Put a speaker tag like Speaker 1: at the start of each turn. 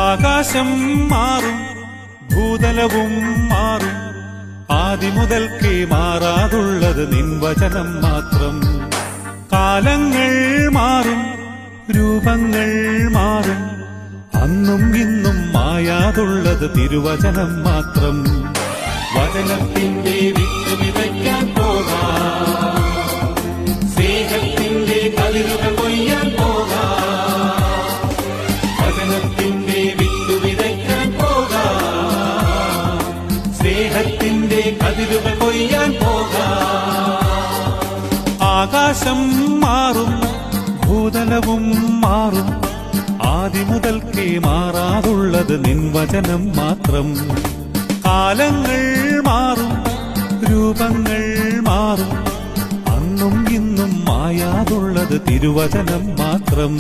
Speaker 1: ആകാശം മാറും, ഭൂതലവും മാറും, ആദിമുതൽക്കേ മാറാതുള്ളത് നിൻ വചനം മാത്രം. കാലങ്ങൾ മാറും, രൂപങ്ങൾ മാറും, അന്നും ഇന്നും മായാതുള്ളത് തിരുവചനം മാത്രം. വചനത്തിന്റെ വിത്ത് വിതയ്ക്കാൻ പോകാം, സ്നേഹത്തിന്റെ കതിരുകൾ കൊയ്യാൻ പോകാം. വചനത്തിന്റെ വിത്ത് വിതയ്ക്കാൻ പോകാം, സ്നേഹത്തിന്റെ കതിരുകൾ കൊയ്യാൻ പോകാം. ആകാശം മാറും, ഭൂതലവും മാറും, ആദിമുതൽക്കേ മാറാതുള്ളത് നിൻ വചനം മാത്രം. കാലങ്ങൾ മാറും, രൂപങ്ങൾ മാറും, അന്നും ഇന്നും മായാതുള്ളത് തിരുവചനം മാത്രം.